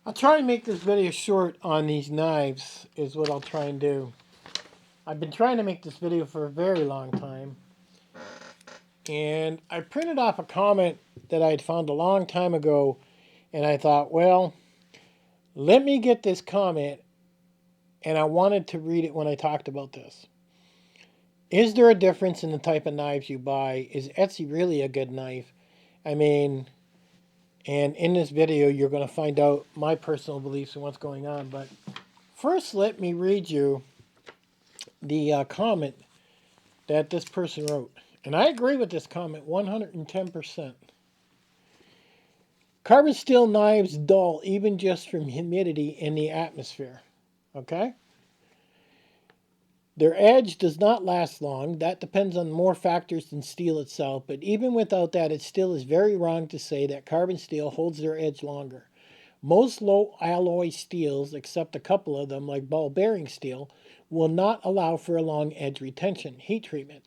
I'll try and make this video short on these knives is what I'll try and do. I've been trying to make this video for a very long time. And I printed off a comment that I had found a long time ago. And I thought, well, let me get this comment. And I wanted to read it when I talked about this. Is there a difference in the type of knives you buy? Is Etsy really a good knife? I mean, and in this video, you're going to find out my personal beliefs and what's going on. But first, let me read you the comment that this person wrote. And I agree with this comment 110%. Carbon steel knives dull even just from humidity in the atmosphere. Okay? Their edge does not last long. That depends on more factors than steel itself. But even without that, it still is very wrong to say that carbon steel holds their edge longer. Most low alloy steels, except a couple of them like ball bearing steel, will not allow for a long edge retention, heat treatment.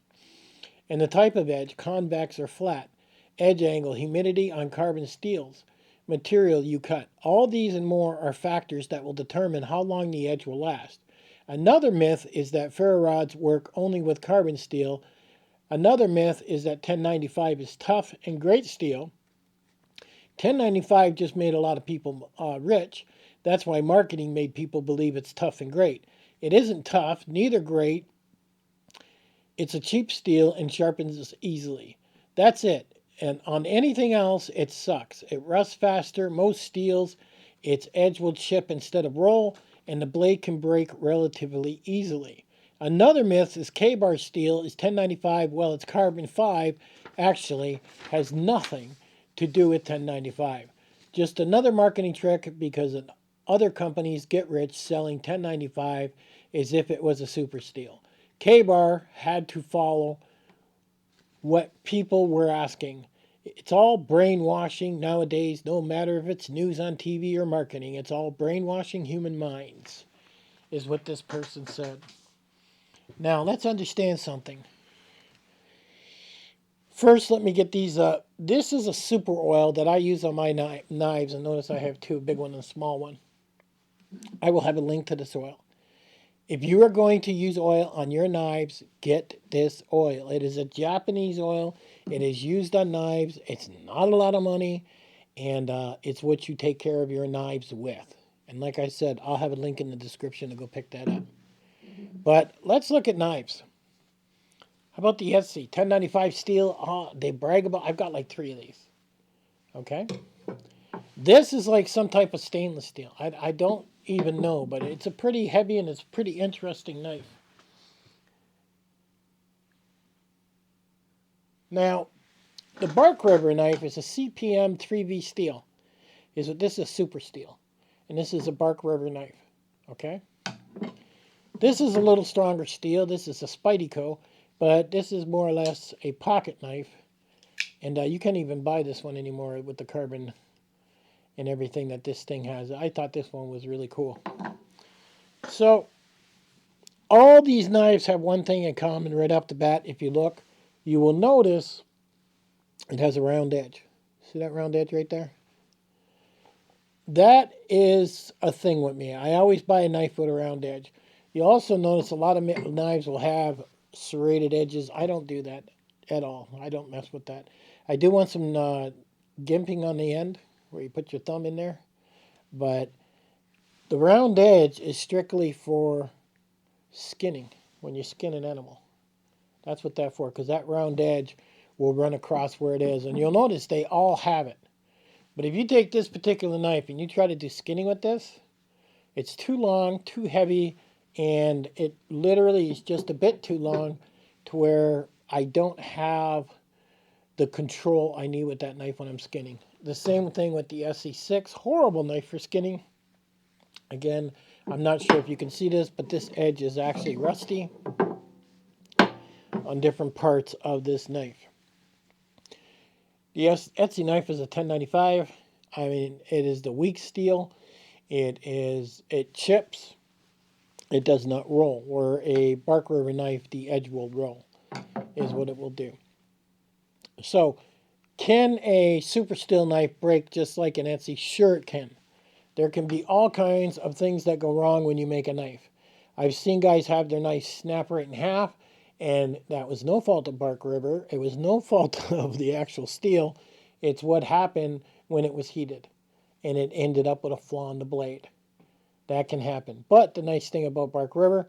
And the type of edge, convex or flat, edge angle, humidity on carbon steels, material you cut. All these and more are factors that will determine how long the edge will last. Another myth is that ferro rods work only with carbon steel. Another myth is that 1095 is tough and great steel. 1095 just made a lot of people rich. That's why marketing made people believe it's tough and great. It isn't tough, neither great. It's a cheap steel and sharpens easily. That's it. And on anything else, it sucks. It rusts faster. Most steels, its edge will chip instead of roll, and the blade can break relatively easily. Another myth is K-bar steel is 1095. Well, it's carbon 5 actually has nothing to do with 1095. Just another marketing trick because other companies get rich selling 1095 as if it was a super steel. K-bar had to follow what people were asking. It's all brainwashing nowadays, no matter if it's news on TV or marketing. It's all brainwashing human minds, is what this person said. Now, let's understand something. First, let me get these. This is a super oil that I use on my knives, and notice I have two, a big one and a small one. I will have a link to this oil. If you are going to use oil on your knives, get this oil. It is a Japanese oil. It is used on knives. It's not a lot of money, and it's what you take care of your knives with. And like I said, I'll have a link in the description to go pick that up. But let's look at knives. How about the Etsy 1095 steel? They brag about. I've got like 3 of these. Okay. This is like some type of stainless steel. I don't even know, but it's a pretty heavy and it's a pretty interesting knife. Now, the Bark River knife is a CPM 3V steel. This is a super steel, and this is a Bark River knife. Okay. This is a little stronger steel. This is a Spyderco, but this is more or less a pocket knife, and you can't even buy this one anymore with the carbon and everything that this thing has. I thought this one was really cool. So, all these knives have one thing in common right off the bat. If you look, you will notice it has a round edge. See that round edge right there? That is a thing with me. I always buy a knife with a round edge. You also notice a lot of knives will have serrated edges. I don't do that at all. I don't mess with that. I do want some gimping on the end where you put your thumb in there. But the round edge is strictly for skinning, when you skin an animal. That's what that's for, because that round edge will run across where it is. And you'll notice they all have it. But if you take this particular knife and you try to do skinning with this, it's too long, too heavy, and it literally is just a bit too long to where I don't have the control I need with that knife when I'm skinning. The same thing with the SC6, horrible knife for skinning. Again, I'm not sure if you can see this, but this edge is actually rusty on different parts of this knife. The Etsy knife is a 1095. I mean, it is the weak steel. It chips. It does not roll. Where a Bark River knife, the edge will roll, is what it will do. So, can a super steel knife break just like an Etsy? Sure it can. There can be all kinds of things that go wrong when you make a knife. I've seen guys have their knife snap right in half, and that was no fault of Bark River. It was no fault of the actual steel. It's what happened when it was heated, and it ended up with a flaw in the blade. That can happen. But the nice thing about Bark River,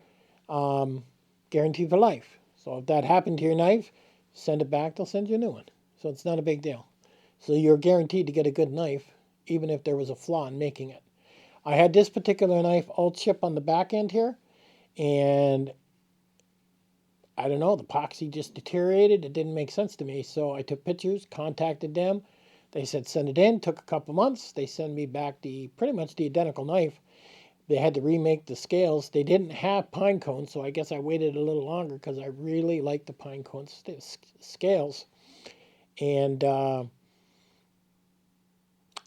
guaranteed for life. So if that happened to your knife, send it back, they'll send you a new one. So it's not a big deal. So you're guaranteed to get a good knife, even if there was a flaw in making it. I had this particular knife all chip on the back end here, and I don't know, the epoxy just deteriorated. It didn't make sense to me. So I took pictures, contacted them. They said send it in. Took a couple months. They sent me back pretty much the identical knife. They had to remake the scales. They didn't have pine cones, so I guess I waited a little longer because I really like the pine cone scales. And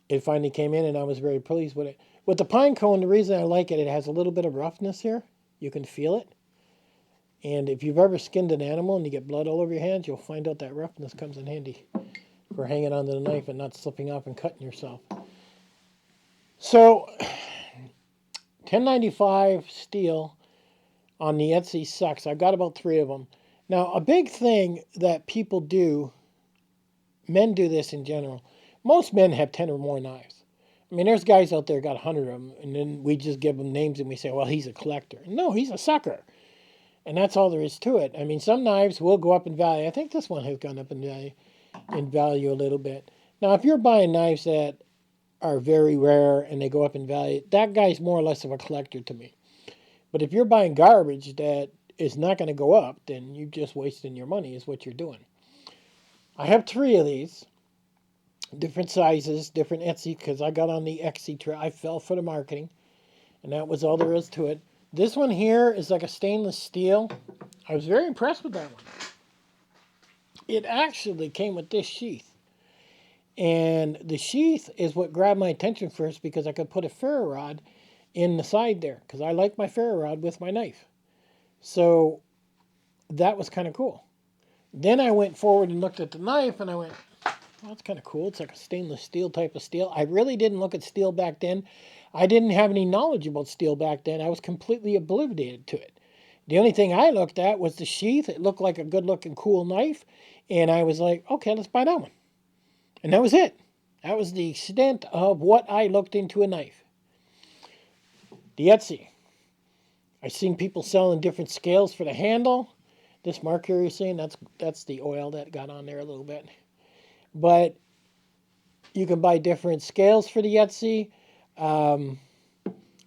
it finally came in, and I was very pleased with it. With the pine cone, the reason I like it, it has a little bit of roughness here. You can feel it. And if you've ever skinned an animal and you get blood all over your hands, you'll find out that roughness comes in handy for hanging onto the knife and not slipping off and cutting yourself. So 1095 steel on the Etsy sucks. I've got about 3 of them. Now, a big thing that people do, men do this in general. Most men have 10 or more knives. I mean, there's guys out there got 100 of them, and then we just give them names and we say, well, he's a collector. No, he's a sucker. And that's all there is to it. I mean, some knives will go up in value. I think this one has gone up in value a little bit. Now, if you're buying knives that are very rare and they go up in value, that guy's more or less of a collector to me. But if you're buying garbage that is not going to go up, then you're just wasting your money is what you're doing. I have 3 of these, different sizes, different Etsy, because I got on the Etsy trail. I fell for the marketing, and that was all there is to it. This one here is like a stainless steel. I was very impressed with that one. It actually came with this sheath. And the sheath is what grabbed my attention first because I could put a ferro rod in the side there because I like my ferro rod with my knife. So that was kind of cool. Then I went forward and looked at the knife and I went, well, that's kind of cool. It's like a stainless steel type of steel. I really didn't look at steel back then. I didn't have any knowledge about steel back then. I was completely obliviated to it. The only thing I looked at was the sheath. It looked like a good looking, cool knife. And I was like, okay, let's buy that one. And that was it. That was the extent of what I looked into a knife. The Etsy. I've seen people selling different scales for the handle. This marker you're seeing, that's the oil that got on there a little bit. But you can buy different scales for the Etsy.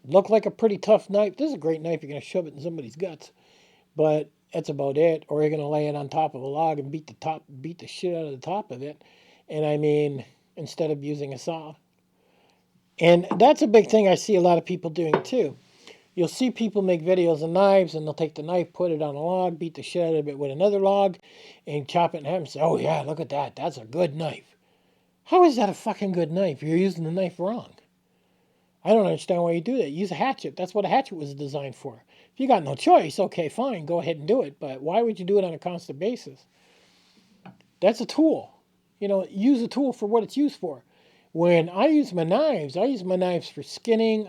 Look like a pretty tough knife. This is a great knife. You're going to shove it in somebody's guts. But that's about it. Or you're going to lay it on top of a log and beat the shit out of the top of it. And I mean, instead of using a saw. And that's a big thing I see a lot of people doing too. You'll see people make videos of knives and they'll take the knife, put it on a log, beat the shit out of it with another log, and chop it in half and say, oh yeah, look at that. That's a good knife. How is that a fucking good knife? You're using the knife wrong. I don't understand why you do that. Use a hatchet. That's what a hatchet was designed for. If you got no choice, okay, fine, go ahead and do it. But why would you do it on a constant basis? That's a tool. Use a tool for what it's used for. When I use my knives for skinning.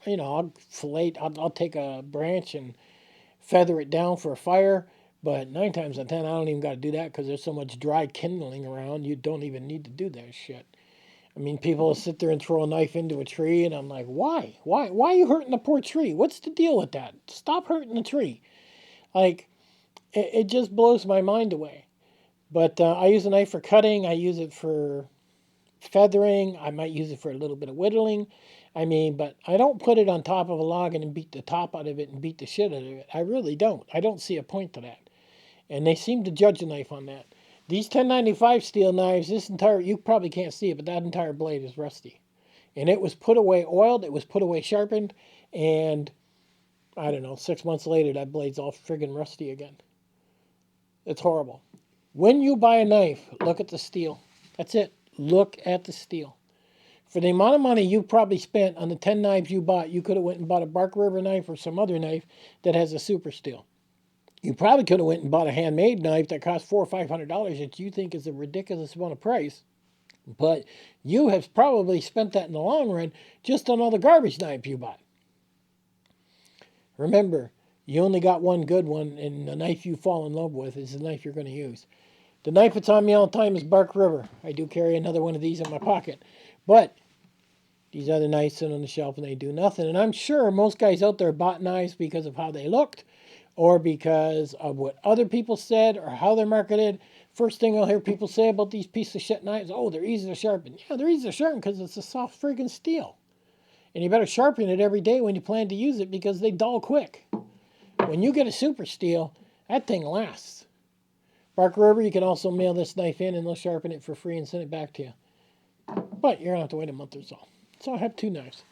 I'll take a branch and feather it down for a fire. But 9 times out of 10, I don't even got to do that because there's so much dry kindling around. You don't even need to do that shit. I mean, people will sit there and throw a knife into a tree, and I'm like, why? Why are you hurting the poor tree? What's the deal with that? Stop hurting the tree. Like, it just blows my mind away. But I use a knife for cutting. I use it for feathering. I might use it for a little bit of whittling. But I don't put it on top of a log and beat the top out of it and beat the shit out of it. I really don't. I don't see a point to that. And they seem to judge a knife on that. These 1095 steel knives, you probably can't see it, but that entire blade is rusty. And it was put away oiled, it was put away sharpened, and I don't know, 6 months later, that blade's all friggin' rusty again. It's horrible. When you buy a knife, look at the steel. That's it. Look at the steel. For the amount of money you probably spent on the 10 knives you bought, you could have went and bought a Bark River knife or some other knife that has a super steel. You probably could have went and bought a handmade knife that costs $400 or $500 that you think is a ridiculous amount of price. But you have probably spent that in the long run just on all the garbage knife you bought. Remember, you only got one good one, and the knife you fall in love with is the knife you're going to use. The knife that's on me all the time is Bark River. I do carry another one of these in my pocket. But these other knives sit on the shelf and they do nothing. And I'm sure most guys out there bought knives because of how they looked or because of what other people said or how they're marketed. First thing I'll hear people say about these piece of shit knives, oh, they're easy to sharpen. Yeah, they're easy to sharpen because it's a soft friggin' steel. And you better sharpen it every day when you plan to use it because they dull quick. When you get a super steel, that thing lasts. Bark River, you can also mail this knife in and they'll sharpen it for free and send it back to you. But you're going to have to wait a month or so. So I have two knives.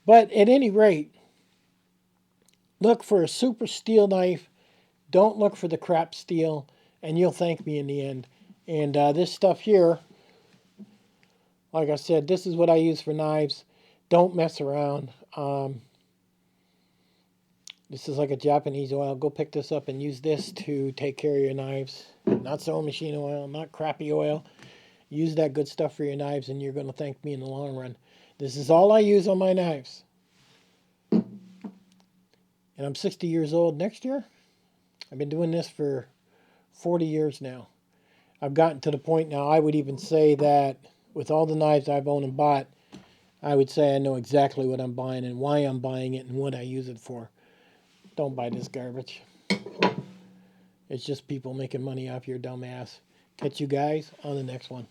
But at any rate, look for a super steel knife. Don't look for the crap steel, and you'll thank me in the end. And this stuff here, like I said, this is what I use for knives. Don't mess around. This is like a Japanese oil. Go pick this up and use this to take care of your knives. Not sewing machine oil, not crappy oil. Use that good stuff for your knives, and you're going to thank me in the long run. This is all I use on my knives. And I'm 60 years old next year. I've been doing this for 40 years now. I've gotten to the point now, I would even say that with all the knives I've owned and bought, I would say I know exactly what I'm buying and why I'm buying it and what I use it for. Don't buy this garbage. It's just people making money off your dumb ass. Catch you guys on the next one.